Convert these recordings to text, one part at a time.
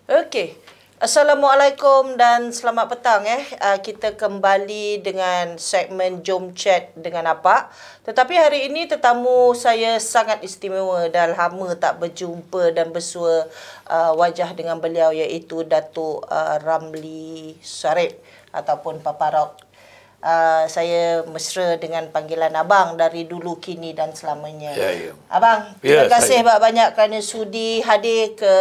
Okey. Assalamualaikum dan selamat petang. Kita kembali dengan segmen Jom Chat dengan Apak. Tetapi hari ini tetamu saya sangat istimewa. Dah lama tak berjumpa dan bersua wajah dengan beliau, iaitu Datuk Ramli Sarip ataupun Papa Rock. Saya mesra dengan panggilan Abang dari dulu, kini dan selamanya. Ya. Abang, terima kasih banyak kerana sudi hadir ke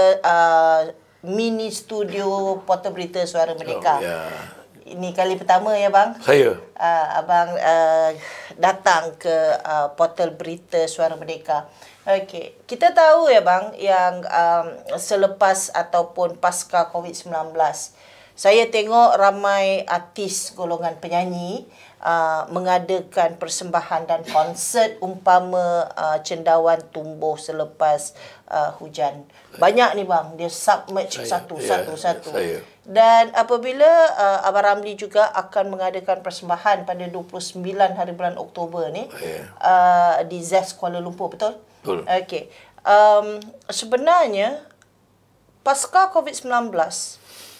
mini studio Portal Berita Suara Merdeka. Ini kali pertama ya bang? Saya. Abang datang ke Portal Berita Suara Merdeka. Okey, kita tahu ya bang, yang selepas ataupun pasca COVID-19, saya tengok ramai artis golongan penyanyi mengadakan persembahan dan konsert umpama cendawan tumbuh selepas hujan. Banyak ni bang, dia submerge satu. Dan apabila Abang Ramli juga akan mengadakan persembahan pada 29 hari bulan Oktober ni di ZES Kuala Lumpur, betul? Betul. Okey. Sebenarnya pasca COVID-19,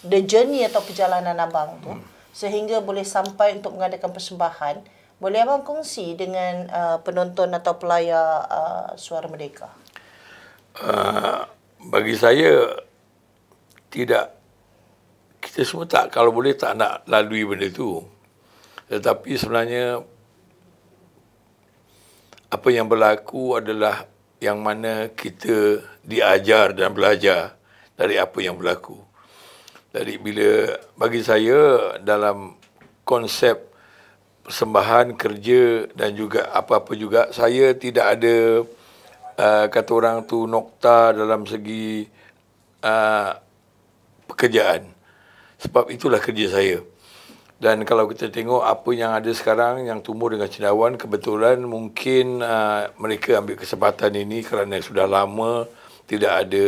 the journey atau perjalanan abang tu sehingga boleh sampai untuk mengadakan persembahan, boleh abang kongsi dengan penonton atau pelayar Suara Merdeka? Bagi saya, tidak, kita semua tak, kalau boleh tak nak lalui benda tu. Tetapi sebenarnya apa yang berlaku adalah yang mana kita diajar dan belajar dari apa yang berlaku. Dari bila, bagi saya, dalam konsep persembahan, kerja dan juga apa-apa juga, saya tidak ada kata orang tu nokta dalam segi pekerjaan. Sebab itulah kerja saya. Dan kalau kita tengok apa yang ada sekarang yang tumbuh dengan cendawan, kebetulan mungkin mereka ambil kesempatan ini kerana sudah lama tidak ada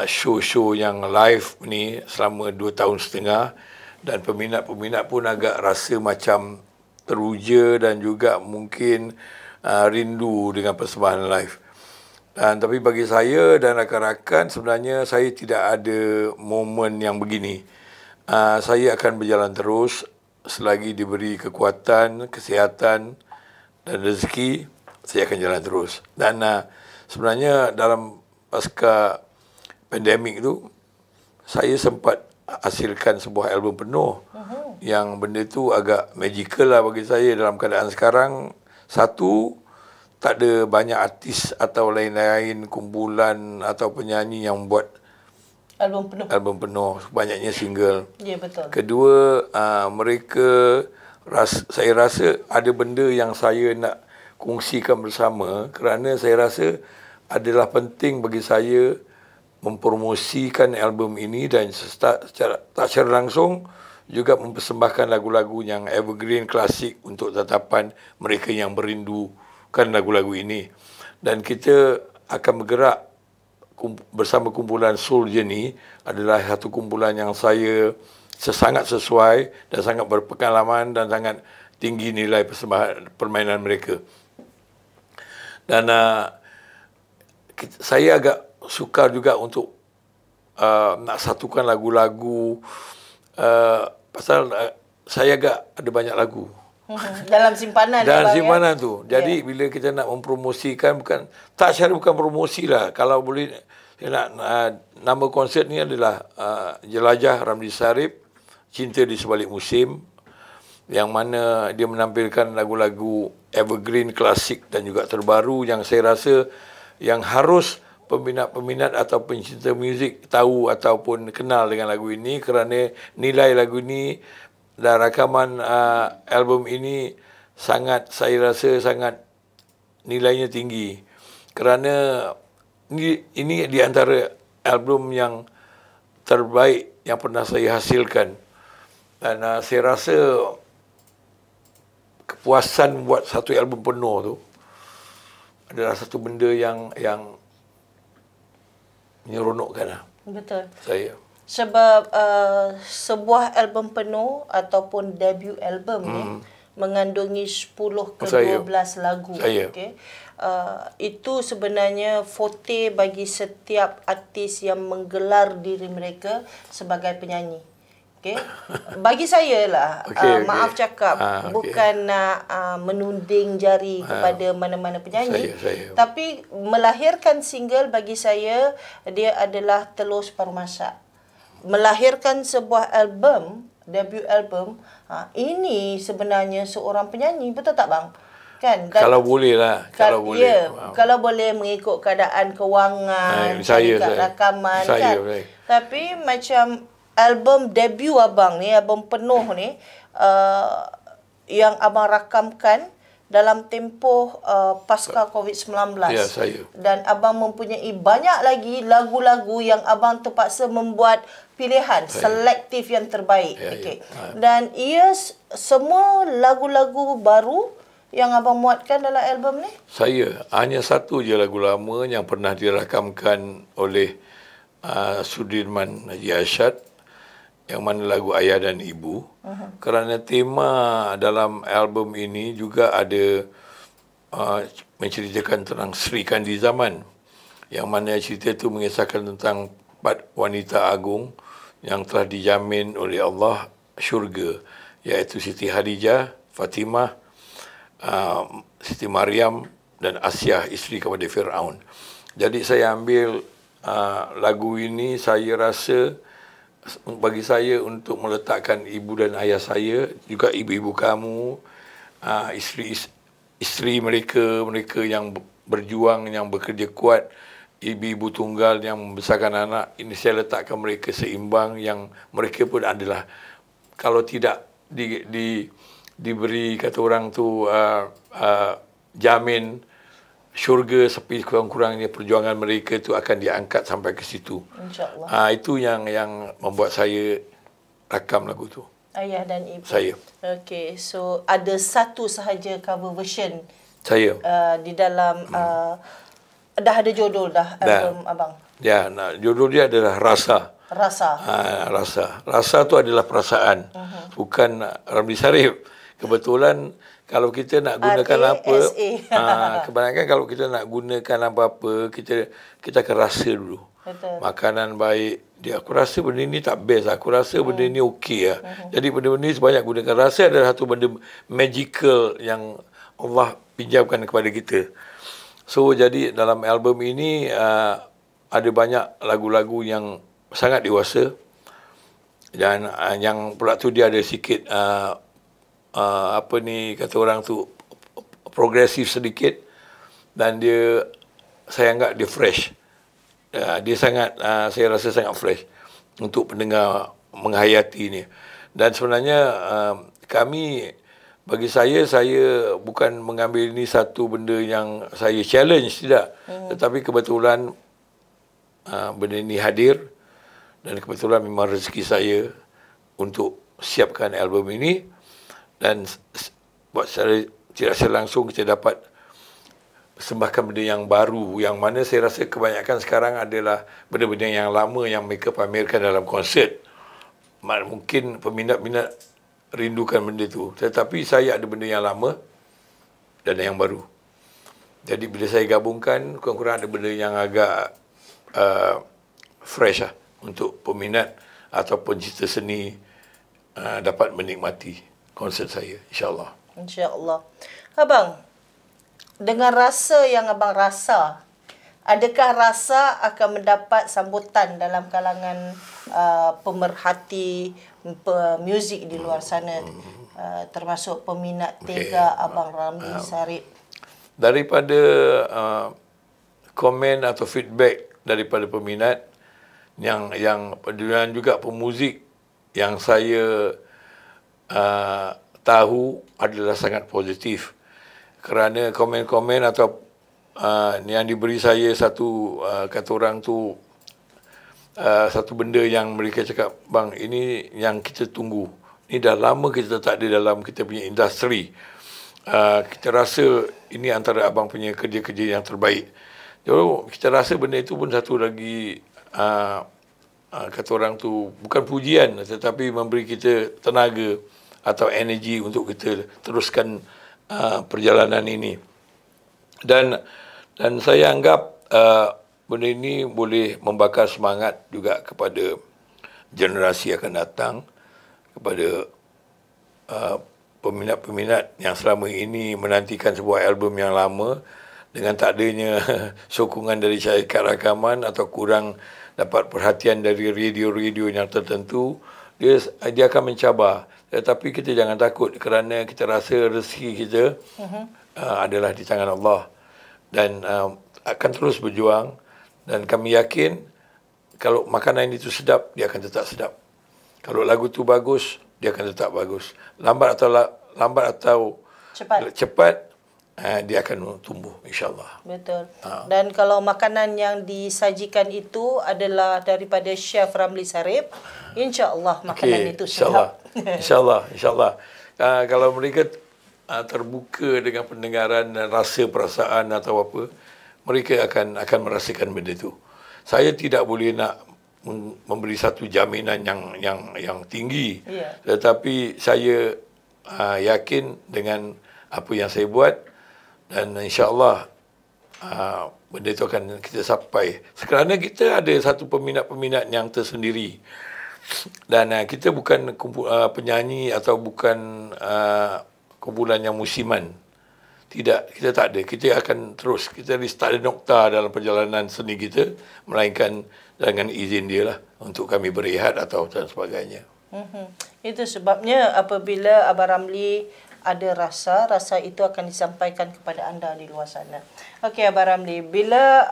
show-show yang live ni selama 2 tahun setengah, dan peminat-peminat pun agak rasa macam teruja dan juga mungkin rindu dengan persembahan live. Dan tapi bagi saya dan rakan-rakan, sebenarnya saya tidak ada momen yang begini. Saya akan berjalan terus selagi diberi kekuatan, kesihatan dan rezeki, saya akan jalan terus. Dan sebenarnya dalam pasca pandemik tu, saya sempat hasilkan sebuah album penuh. Yang benda tu agak magical lah bagi saya dalam keadaan sekarang. Satu, tak ada banyak artis atau lain-lain kumpulan atau penyanyi yang buat album penuh, banyaknya single. Ya, betul. Kedua, saya rasa ada benda yang saya nak kongsikan bersama, kerana saya rasa adalah penting bagi saya mempromosikan album ini dan tak secara langsung juga mempersembahkan lagu-lagu yang evergreen, klasik untuk tatapan mereka yang merindukan lagu-lagu ini. Dan kita akan bergerak bersama kumpulan Soul Journey, adalah satu kumpulan yang saya sangat sesuai dan sangat berpengalaman dan sangat tinggi nilai permainan mereka. Dan saya agak sukar juga untuk nak satukan lagu-lagu, pasal saya agak ada banyak lagu dalam simpanan. Dalam simpanan tu. Jadi bila kita nak mempromosikan, bukan promosi lah. Kalau boleh, saya nak nama konsert ni adalah Jelajah Ramli Sarip, Cinta di Sebalik Musim, yang mana dia menampilkan lagu-lagu evergreen, klasik dan juga terbaru yang saya rasa yang harus peminat-peminat atau pencinta muzik tahu ataupun kenal dengan lagu ini, kerana nilai lagu ini dan rakaman album ini saya rasa sangat nilainya tinggi, kerana ini di antara album yang terbaik yang pernah saya hasilkan. Dan saya rasa kepuasan buat satu album penuh tu adalah satu benda yang menyeronokkan betul saya. Sebab sebuah album penuh ataupun debut album ni mengandungi 10 ke Saya. 12 lagu. Saya. Okey. Itu sebenarnya forte bagi setiap artis yang menggelar diri mereka sebagai penyanyi. Okey. Bagi saya lah, Okey, okey. maaf cakap, Okey. bukan nak menuding jari kepada mana-mana penyanyi. Saya. Tapi melahirkan single bagi saya, dia adalah telur separuh masak. Melahirkan sebuah album, debut album, ini sebenarnya seorang penyanyi, betul tak bang? Kan? Dan Kalau boleh lah. Kalau boleh. Ya, kalau boleh mengikut keadaan kewangan, syarikat rakaman saya, kan. Tapi macam album debut abang ni, album penuh ni, yang abang rakamkan dalam tempoh pasca COVID-19. Ya, saya. Dan abang mempunyai banyak lagi lagu-lagu yang abang terpaksa membuat pilihan selektif yang terbaik. Ya, okey. ya. Dan ia semua lagu-lagu baru yang abang muatkan dalam album ni? Saya hanya satu je lagu lama yang pernah dirakamkan oleh Sudirman Haji Arsyad, yang mana lagu Ayah dan Ibu. Kerana tema dalam album ini juga ada menceritakan tentang Sri Kandi Zaman, yang mana cerita itu mengisahkan tentang 4 wanita agung yang telah dijamin oleh Allah syurga, iaitu Siti Khadijah, Fatimah, Siti Maryam dan Asyah, isteri kepada Fir'aun. Jadi saya ambil lagu ini, saya rasa bagi saya untuk meletakkan ibu dan ayah saya, juga ibu-ibu kamu, isteri mereka yang berjuang, yang bekerja kuat, ibu-ibu tunggal yang membesarkan anak, ini saya letakkan mereka seimbang, yang mereka pun adalah, kalau tidak diberi kata orang tu jamin syurga, seperti kurang-kurangnya perjuangan mereka itu akan diangkat sampai ke situ. InsyaAllah. Itu yang membuat saya rakam lagu tu. Ayah dan Ibu. Saya. Okey, so ada satu sahaja cover version Saya. di dalam dah ada judul dah album abang. Ya, judul dia adalah Rasa. Rasa. Rasa tu adalah perasaan. Bukan Ramli Sarip. Kebetulan kalau kita nak gunakan kebanyakan kalau kita nak gunakan apa-apa, kita akan rasa dulu. Betul. Makanan baik, aku rasa benda ni tak best, aku rasa benda ni okey lah. Jadi benda-benda ni sebanyak gunakan rasa adalah satu benda magical yang Allah pinjamkan kepada kita. So jadi dalam album ini ada banyak lagu-lagu yang sangat dewasa, dan yang pula tu dia ada sikit kata orang tu progresif sedikit, dan dia, saya anggap dia fresh. Dia sangat, saya rasa sangat fresh untuk pendengar menghayati ni. Dan sebenarnya bagi saya bukan mengambil ini satu benda yang saya challenge, tidak. Tetapi kebetulan benda ini hadir, dan kebetulan memang rezeki saya untuk siapkan album ini. Dan buat secara tidak langsung kita dapat persembahkan benda yang baru, yang mana saya rasa kebanyakan sekarang adalah benda-benda yang lama yang mereka pamerkan dalam konsert. Mungkin peminat-minat rindukan benda tu, tetapi saya ada benda yang lama dan yang baru. Jadi bila saya gabungkan, kurang-kurang ada benda yang agak fresh lah, untuk peminat ataupun cerita seni dapat menikmati konsert saya, insyaAllah. InsyaAllah. Abang, dengan rasa yang abang rasa, adakah rasa akan mendapat sambutan dalam kalangan pemerhati muzik di luar sana, termasuk peminat tega Abang Ramli Sarip? Daripada komen atau feedback daripada peminat yang dan juga pemuzik yang saya tahu adalah sangat positif, kerana komen-komen atau yang diberi saya satu kata orang tu satu benda yang mereka cakap, bang, ini yang kita tunggu, ini dah lama kita tak ada dalam kita punya industri, kita rasa ini antara abang punya kerja-kerja yang terbaik. Jadi kita rasa benda itu pun satu lagi kata orang tu bukan pujian, tetapi memberi kita tenaga atau energi untuk kita teruskan perjalanan ini. Dan saya anggap benda ini boleh membakar semangat juga kepada generasi akan datang, kepada peminat-peminat yang selama ini menantikan sebuah album yang lama dengan tak adanya sokongan dari syarikat rakaman atau kurang dapat perhatian dari radio-radio yang tertentu, dia akan mencabar. Tetapi kita jangan takut kerana kita rasa rezeki kita adalah di tangan Allah, dan akan terus berjuang, dan kami yakin kalau makanan itu sedap, dia akan tetap sedap. Kalau lagu tu bagus, dia akan tetap bagus. Lambat atau cepat dia akan tumbuh, insya-Allah. Betul. Dan kalau makanan yang disajikan itu adalah daripada Chef Ramli Sarip, insya-Allah makanan itu sedap. Insya-Allah. Kalau mereka terbuka dengan pendengaran dan rasa perasaan atau apa, mereka akan merasakan benda itu. Saya tidak boleh nak memberi satu jaminan yang tinggi, tetapi saya yakin dengan apa yang saya buat, dan insya-Allah benda itu akan kita sampai. Kerana kita ada satu peminat-peminat yang tersendiri, dan kita bukan penyanyi atau bukan kumpulan yang musiman. Tidak, kita tak ada. Kita akan terus. Kita tak ada nokta dalam perjalanan seni kita, melainkan dengan izin dia lah untuk kami berehat atau dan sebagainya. Itu sebabnya apabila Abang Ramli ada rasa itu akan disampaikan kepada anda di luar sana. Okey Abang Ramli, bila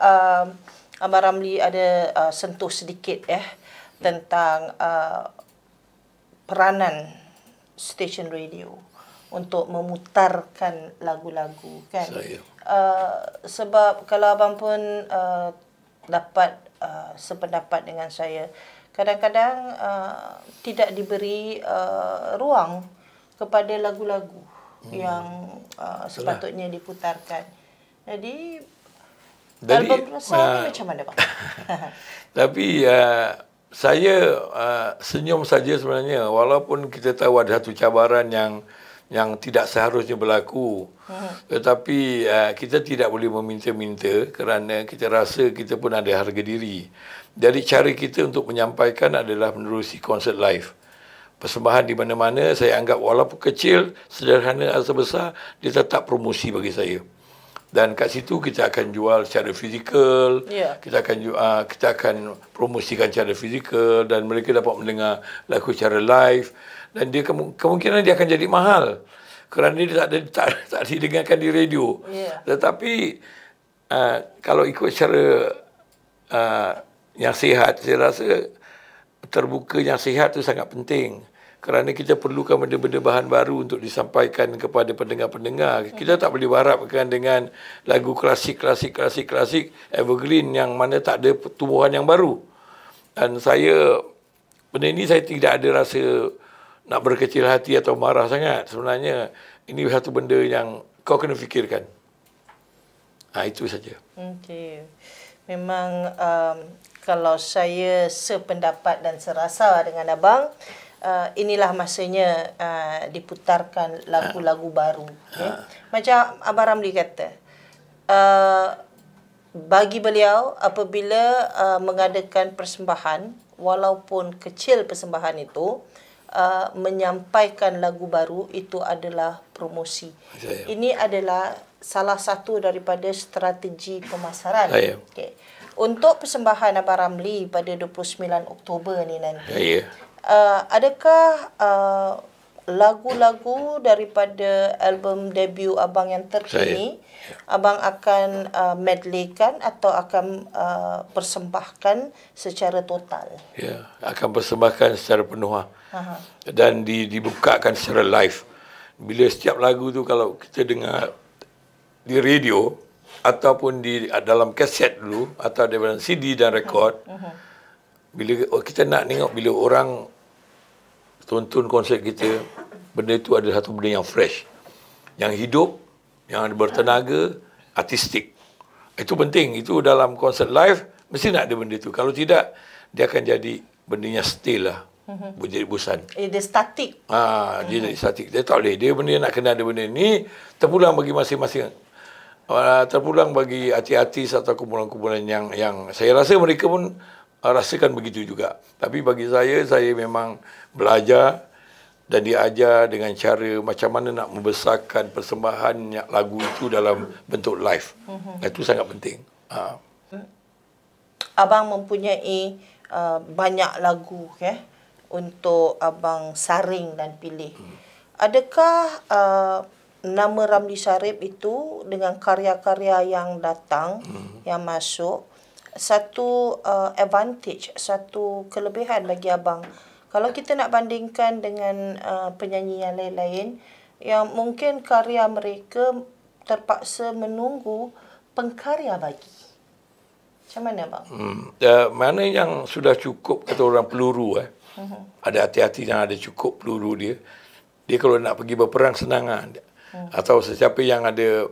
Abang Ramli ada sentuh sedikit tentang peranan stesen radio untuk memutarkan lagu-lagu, kan? Sebab kalau abang pun dapat sependapat dengan saya, kadang-kadang tidak diberi ruang kepada lagu-lagu yang sepatutnya diputarkan. Jadi album rasa ni macam mana, bang? Tapi saya senyum saja sebenarnya, walaupun kita tahu ada satu cabaran yang tidak seharusnya berlaku. Tetapi kita tidak boleh meminta-minta kerana kita rasa kita pun ada harga diri. Jadi cara kita untuk menyampaikan adalah menerusi konsert live. Persembahan di mana-mana saya anggap walaupun kecil, sederhana atau besar, dia tetap promosi bagi saya. Dan kat situ kita akan jual secara fizikal, kita akan promosikan secara fizikal, dan mereka dapat mendengar lagu secara live. Dan dia kemungkinan dia akan jadi mahal kerana dia tak didengarkan di radio. Tetapi kalau ikut cara yang sihat, saya rasa terbuka yang sihat itu sangat penting, kerana kita perlukan benda-benda bahan baru untuk disampaikan kepada pendengar-pendengar. Kita tak boleh berharapkan dengan lagu klasik evergreen yang mana tak ada pertumbuhan yang baru. Dan benda ini saya tidak ada rasa nak berkecil hati atau marah sangat. Sebenarnya ini satu benda yang kau kena fikirkan. Itu saja. Okey. Memang kalau saya sependapat dan serasa dengan abang, inilah masanya diputarkan lagu-lagu baru. Macam Abang Ramli kata, bagi beliau apabila mengadakan persembahan, walaupun kecil persembahan itu, menyampaikan lagu baru itu adalah promosi. Ini adalah salah satu daripada strategi pemasaran. Okay. Untuk persembahan Abang Ramli pada 29 Oktober ni nanti, adakah lagu-lagu daripada album debut abang yang terkini abang akan medleykan atau akan persembahkan secara total? Ya, akan persembahkan secara penuh. Dan dibukakan secara live. Bila setiap lagu tu kalau kita dengar di radio ataupun di dalam kaset dulu atau dalam CD dan rekod, bila kita nak tengok, bila orang tonton konsert kita, benda itu adalah satu benda yang fresh, yang hidup, yang bertenaga, artistik. Itu penting. Itu dalam konsert live mesti nak ada benda itu. Kalau tidak, dia akan jadi benda yang stale lah. Jadi bosan. Dia statik. Dia jadi statik. Dia tak boleh. Dia benda nak kena ada benda ni terpulang bagi masing-masing. Terpulang bagi artis-artis atau kumpulan-kumpulan yang saya rasa mereka pun rasakan begitu juga. Tapi bagi saya memang belajar dan diajar dengan cara macam mana nak membesarkan persembahan lagu itu dalam bentuk live. Itu sangat penting. Abang mempunyai banyak lagu untuk abang saring dan pilih. Adakah nama Ramli Sharif itu dengan karya-karya yang datang, yang masuk, satu advantage, satu kelebihan bagi abang? Kalau kita nak bandingkan dengan penyanyi yang lain-lain, yang mungkin karya mereka terpaksa menunggu pengkarya bagi. Macam mana bang? Mana yang sudah cukup, kata orang, peluru. Ada hati-hati yang ada cukup peluru dia. Dia kalau nak pergi berperang senang. Atau sesiapa yang ada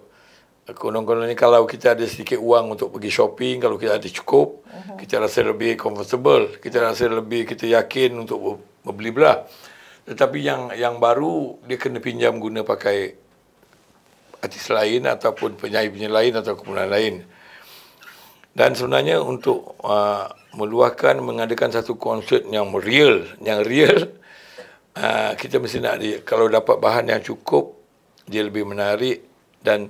konon-konon ni, kalau kita ada sedikit wang untuk pergi shopping, kalau kita ada cukup, kita rasa lebih comfortable, kita rasa lebih, kita yakin untuk membeli belah. Tetapi yang baru, dia kena pinjam guna pakai artis lain ataupun penyanyi-penyanyi lain atau kumpulan lain. Dan sebenarnya untuk meluahkan, mengadakan satu konsert yang real, kita mesti nak kalau dapat bahan yang cukup, dia lebih menarik, dan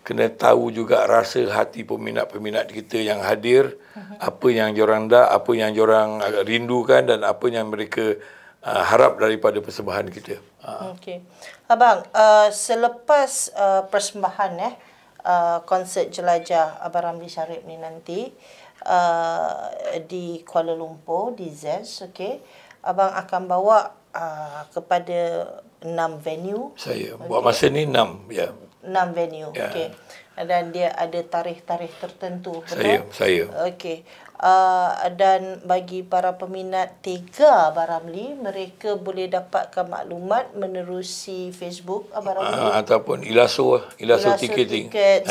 kena tahu juga rasa hati peminat-peminat kita yang hadir, apa yang diorang apa yang diorang rindukan dan apa yang mereka harap daripada persembahan kita. Okey. Abang, selepas persembahan konsert jelajah Abang Ramli Sharif ni nanti di Kuala Lumpur, di ZES, okey, abang akan bawa kepada 6 venue. Saya buat masa ni 6, ya. 6 venue, okey. Dan dia ada tarikh-tarikh tertentu, betul? Saya. Okey. Dan bagi para peminat Tega Abang Ramli, mereka boleh dapatkan maklumat menerusi Facebook Abang Ramli ataupun Ilaso ticketing. Kan?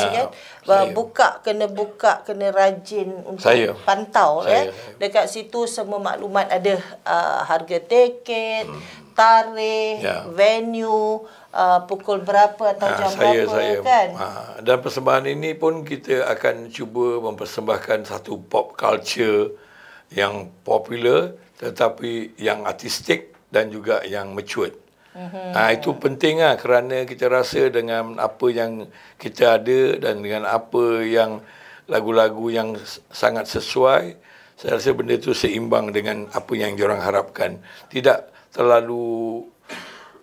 Kena rajin untuk pantau. Dekat situ semua maklumat ada, harga tiket, tarikh, venue, pukul berapa atau jam berapa, kan? Dan persembahan ini pun kita akan cuba mempersembahkan satu pop culture yang popular tetapi yang artistik dan juga yang matured. Itu penting kerana kita rasa dengan apa yang kita ada dan dengan apa yang lagu-lagu yang sangat sesuai, saya rasa benda itu seimbang dengan apa yang diorang harapkan. Tidak terlalu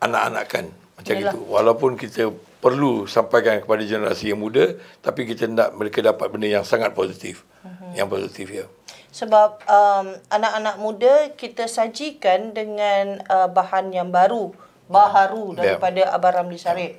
anak-anakan macam itu. Walaupun kita perlu sampaikan kepada generasi yang muda, tapi kita nak mereka dapat benda yang sangat positif. Yang positif, ya. Sebab anak-anak muda kita sajikan dengan bahan yang baharu daripada Abang Ramli Sharif.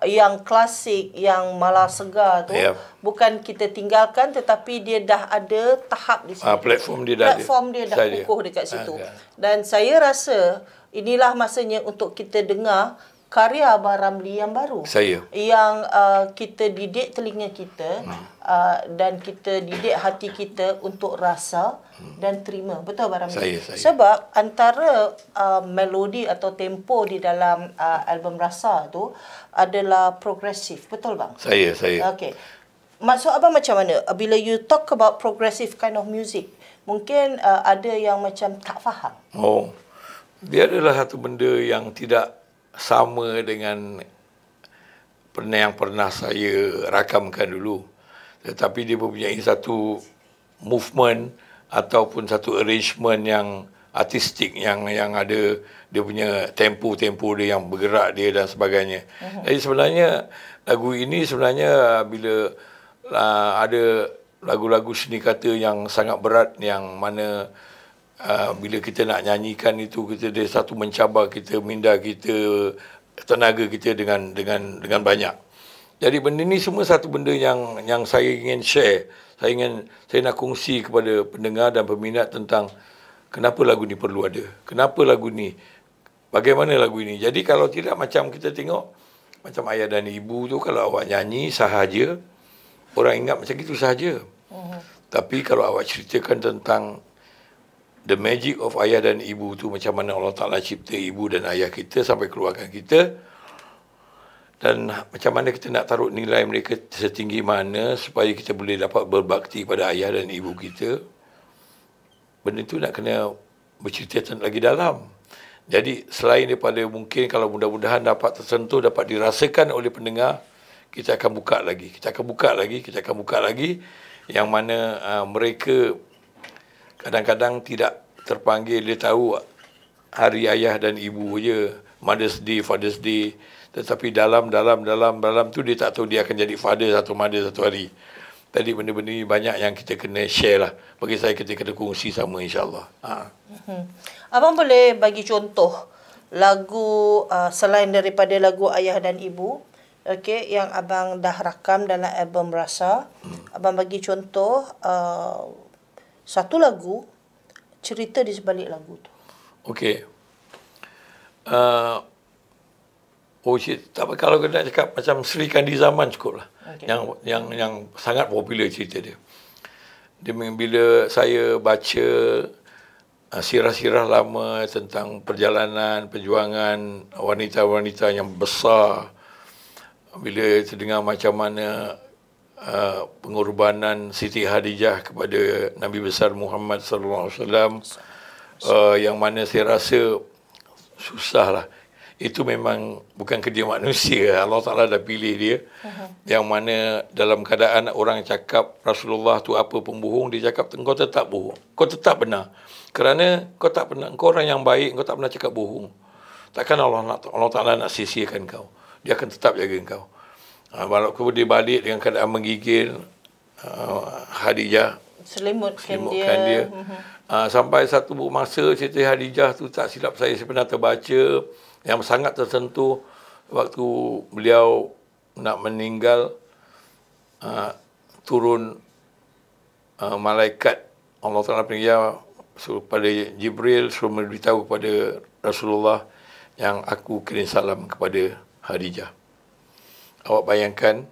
Yang klasik, yang malah segar tu, bukan kita tinggalkan, tetapi dia dah ada tahap di situ. Platform dia dah kukuh dekat situ. Dan saya rasa inilah masanya untuk kita dengar karya Abang Ramli yang baru. Yang kita didik telinga kita dan kita didik hati kita untuk rasa dan terima. Betul Abang Ramli? Sebab antara melodi atau tempo di dalam album Rasa tu adalah progresif. Betul bang? Saya. Okey. Maksud abang macam mana? Bila you talk about progressive kind of music, mungkin ada yang macam tak faham. Dia adalah satu benda yang tidak sama dengan yang pernah saya rakamkan dulu. Tetapi dia mempunyai satu movement ataupun satu arrangement yang artistik, yang ada dia punya tempo-tempo dia yang bergerak dia dan sebagainya. Jadi sebenarnya lagu ini sebenarnya bila ada lagu-lagu seni kata yang sangat berat, yang mana bila kita nak nyanyikan itu, kita dia satu mencabar kita, minda kita, tenaga kita dengan banyak. Jadi benda ni semua satu benda yang saya ingin share. Saya nak kongsi kepada pendengar dan peminat tentang kenapa lagu ni perlu ada. Kenapa lagu ni? Bagaimana lagu ini? Jadi kalau tidak, macam kita tengok macam ayah dan ibu tu, kalau awak nyanyi sahaja, orang ingat macam itu sahaja. Tapi kalau awak ceritakan tentang the magic of ayah dan ibu tu, macam mana Allah Ta'ala cipta ibu dan ayah kita sampai keluarkan kita, dan macam mana kita nak taruh nilai mereka setinggi mana supaya kita boleh dapat berbakti pada ayah dan ibu kita. Benda tu nak kena bercerita lagi dalam. Jadi selain daripada mungkin kalau mudah-mudahan dapat tersentuh, dapat dirasakan oleh pendengar, kita akan buka lagi yang mana mereka kadang-kadang tidak terpanggil. Dia tahu hari ayah dan ibu je, Mother's Day, Father's Day, tetapi dalam tu dia tak tahu dia akan jadi father atau mother satu hari. Tadi benda-benda ni banyak yang kita kena share lah. Bagi saya kita kena kongsi sama, insyaAllah. Abang boleh bagi contoh lagu selain daripada lagu Ayah dan Ibu, okey, yang abang dah rakam dalam album Rasa. Abang bagi contoh satu lagu, cerita di sebalik lagu tu. Okey. Tak apa, kalau kena cakap macam Sri Kandi Zaman cukup lah. Okay. Yang sangat popular cerita dia. Bila saya baca sirah-sirah lama tentang perjalanan, perjuangan wanita-wanita yang besar, bila terdengar macam mana pengorbanan Siti Khadijah kepada Nabi besar Muhammad sallallahu alaihi wasallam, yang mana saya rasa susahlah. Itu memang bukan kerja manusia. Allah Ta'ala dah pilih dia. Yang mana dalam keadaan orang cakap Rasulullah tu apa pembohong, dia cakap kau tetap bohong, kau tetap benar. Kerana kau tak pernah, kau orang yang baik, kau tak pernah cakap bohong. Takkan Allah Ta'ala nak sia-siakan kau. Dia akan tetap jaga kau. Walaupun dia balik dengan keadaan menggigil, Khadijah selimutkan dia. Sampai satu masa cerita Khadijah tu, tak silap saya pernah terbaca, yang sangat tersentuh waktu beliau nak meninggal, turun malaikat Allah Ta'ala peninggal pada Jibril, suruh memberitahu kepada Rasulullah yang aku kirim salam kepada Khadijah. Awak bayangkan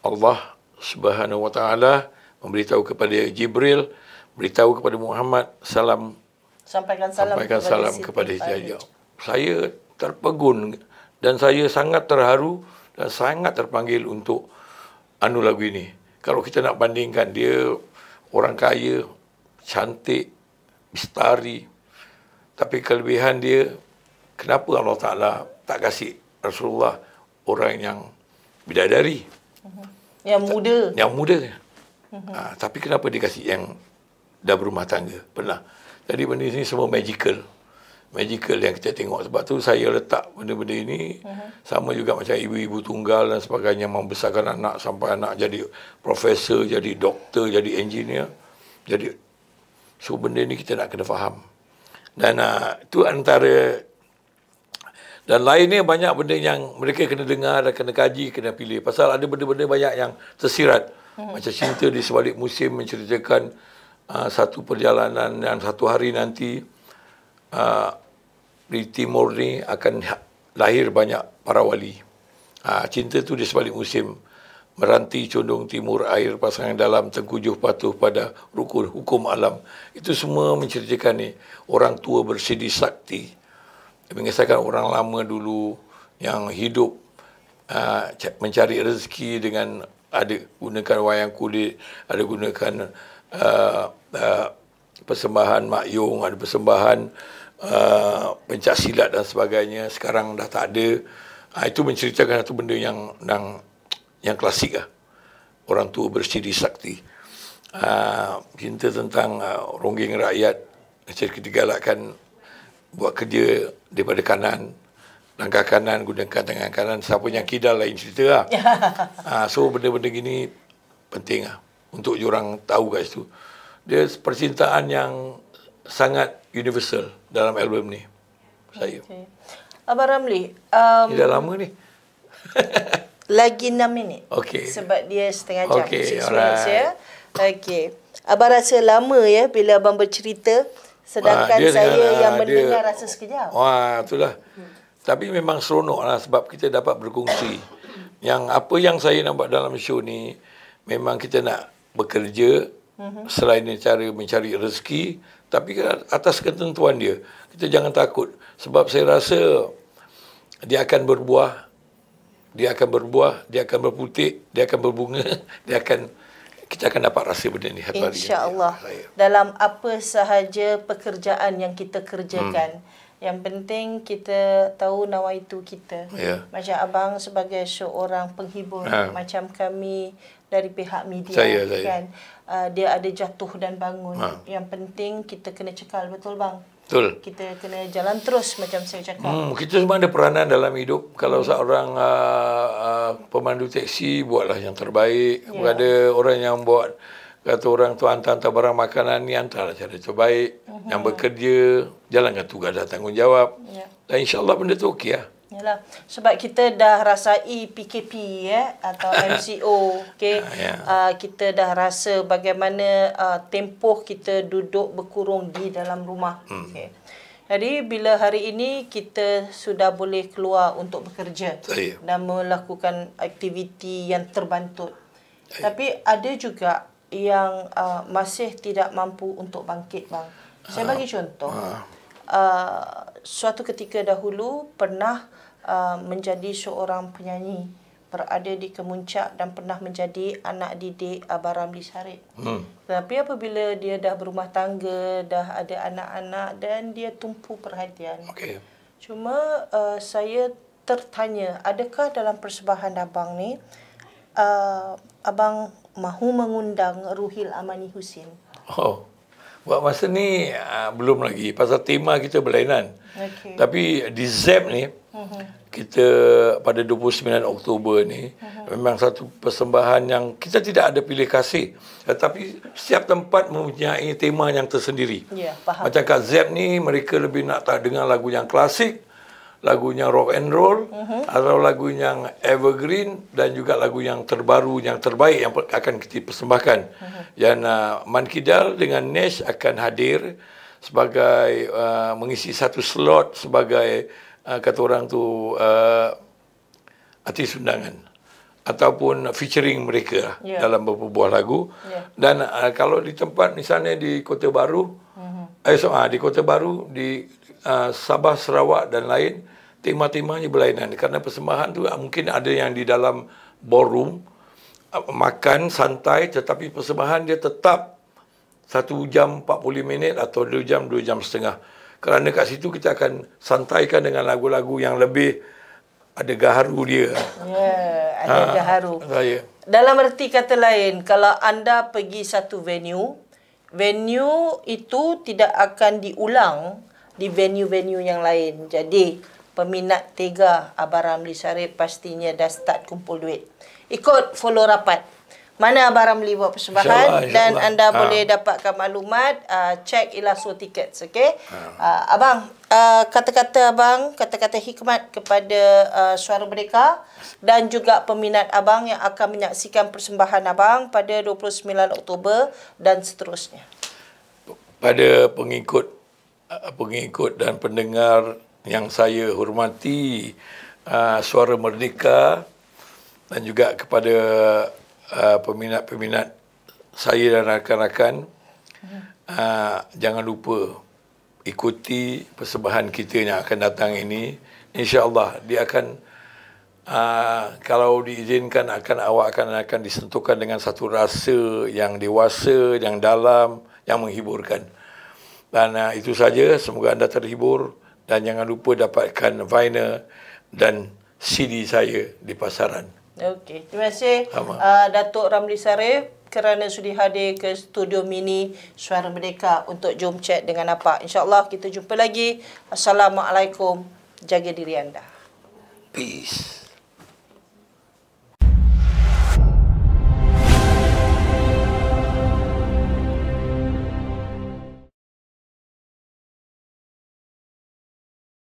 Allah Subhanahu Wa Ta'ala memberitahu kepada Jibril, beritahu kepada Muhammad, sampaikan salam kepada Khadijah. Saya terpegun dan saya sangat terharu dan sangat terpanggil untuk lagu ini. Kalau kita nak bandingkan, dia orang kaya, cantik, bestari, tapi kelebihan dia, kenapa Allah Ta'ala tak kasih Rasulullah orang yang bidadari, yang muda. Tapi kenapa dia kasih yang dah berumah tangga? Pernah. Jadi benda ini semua magical yang kita tengok. Sebab tu saya letak benda-benda ini sama juga macam ibu-ibu tunggal dan sebagainya, membesarkan anak sampai anak jadi profesor, jadi doktor, jadi engineer. Jadi so benda ni kita nak kena faham. Dan itu antara, dan lainnya banyak benda yang mereka kena dengar dan kena kaji, kena pilih. Pasal ada benda-benda banyak yang tersirat. Macam Cinta di Sebalik Musim menceritakan satu perjalanan yang satu hari nanti di timur ni akan lahir banyak para wali. Cinta tu di Sebalik Musim, meranti condong timur, air pasangan dalam, tengkujuh patuh pada rukun hukum alam. Itu semua menceritakan ni orang tua bersidi sakti, mengisahkan orang lama dulu yang hidup mencari rezeki dengan ada gunakan wayang kulit, ada gunakan persembahan makyung, ada persembahan pencak silat dan sebagainya. Sekarang dah tak ada. Itu menceritakan satu benda yang klasik lah. Orang tua bersidi sakti. Cinta tentang ronggeng rakyat, cerita digalakkan buat kerja daripada kanan, langkah kanan, gunakan tangan kanan. Siapa yang kidal lain cerita lah. So benda-benda gini penting lah untuk diorang tahu kat situ. Dia percintaan yang sangat universal dalam album ni. Saya. Okay. Abang Ramli, ini dah lama ni. Lagi 6 minit. Okay. Sebab dia setengah jam. Okay, 6 minutes ya. Okey. Abang rasa lama ya bila abang bercerita, sedangkan saya yang mendengar rasa sekejap. Wah, itulah. Tapi memang seronok lah sebab kita dapat berkongsi. Yang apa yang saya nampak dalam show ni, memang kita nak bekerja selain cara mencari rezeki, Tapi atas ketentuan dia. Kita jangan takut. Sebab saya rasa dia akan berbuah, dia akan berputik, dia akan berbunga, kita akan dapat rasa benda ni. InsyaAllah. Dalam apa sahaja pekerjaan yang kita kerjakan, yang penting kita tahu nawaitu kita. Macam abang sebagai seorang penghibur, macam kami dari pihak media, kan, dia ada jatuh dan bangun. Yang penting kita kena cekal, betul bang? Betul. Kita kena jalan terus macam saya cakap. Kita semua ada peranan dalam hidup. Kalau seorang pemandu teksi, buatlah yang terbaik. Ada orang yang buat, kata orang tu hantar barang makanan ni, hantarlah cara terbaik. Yang bekerja, jalankan tugas dan tanggungjawab. Dan insyaAllah benda tu okey lah. Yalah, sebab kita dah rasai PKP atau MCO, okey. Kita dah rasa bagaimana tempoh kita duduk berkurung di dalam rumah. Okey. Jadi bila hari ini kita sudah boleh keluar untuk bekerja dan melakukan aktiviti yang terbantut. Tapi ada juga yang masih tidak mampu untuk bangkit, bang. Saya bagi contoh. Suatu ketika dahulu pernah menjadi seorang penyanyi, berada di Kemuncak dan pernah menjadi anak didik Abang Ramli Sarip. Tapi apabila dia dah berumah tangga, dah ada anak-anak dan dia tumpu perhatian. Cuma saya tertanya, adakah dalam persembahan abang ni abang mahu mengundang Ruhil Amani Husin? Buat masa ni belum lagi. Pasal tema kita berlainan. Tapi di ZEP ni, kita pada 29 Oktober ni, memang satu persembahan yang kita tidak ada pilih kasih. Tetapi setiap tempat mempunyai tema yang tersendiri. Faham. Macam kat ZEP ni, mereka lebih nak dengar lagu yang klasik, lagu yang rock and roll, atau lagu yang evergreen, dan juga lagu yang terbaru, yang terbaik yang akan kita persembahkan. Dan Man Kidal dengan Nesh akan hadir sebagai mengisi satu slot sebagai kata orang tu artis undangan ataupun featuring mereka dalam beberapa buah lagu. Dan kalau di tempat misalnya di Kota Baru, di Kota Baru, di Sabah, Sarawak dan lain, tema-temanya berlainan. Kerana persembahan tu mungkin ada yang di dalam ballroom, makan santai, tetapi persembahan dia tetap 1 jam 40 minit atau 2 jam setengah. Kerana kat situ kita akan santaikan dengan lagu-lagu yang lebih ada gaharu dia. Ada gaharu. Dalam erti kata lain, kalau anda pergi satu venue itu tidak akan diulang di venue-venue yang lain. Jadi, peminat Tega Abang Ramli Sarip pastinya dah start kumpul duit. Ikut follow rapat. Mana Abang Ramli buat persembahan, dan anda boleh dapatkan maklumat, cek Ilaso Tickets, okey? Abang, kata-kata hikmat kepada Suara Merdeka dan juga peminat abang yang akan menyaksikan persembahan abang pada 29 Oktober dan seterusnya. Pada pengikut dan pendengar yang saya hormati, Suara Merdeka, dan juga kepada peminat-peminat saya dan rakan-rakan, jangan lupa ikuti persembahan kita yang akan datang ini. InsyaAllah dia akan, kalau diizinkan, awak akan disentuhkan dengan satu rasa yang dewasa, yang dalam, yang menghiburkan. Dan itu saja, semoga anda terhibur, dan jangan lupa dapatkan vinyl dan CD saya di pasaran. Okey, terima kasih Datuk Ramli Sarip kerana sudi hadir ke studio mini Suara Merdeka untuk jom chat dengan apa. InsyaAllah kita jumpa lagi. Assalamualaikum. Jaga diri anda. Peace.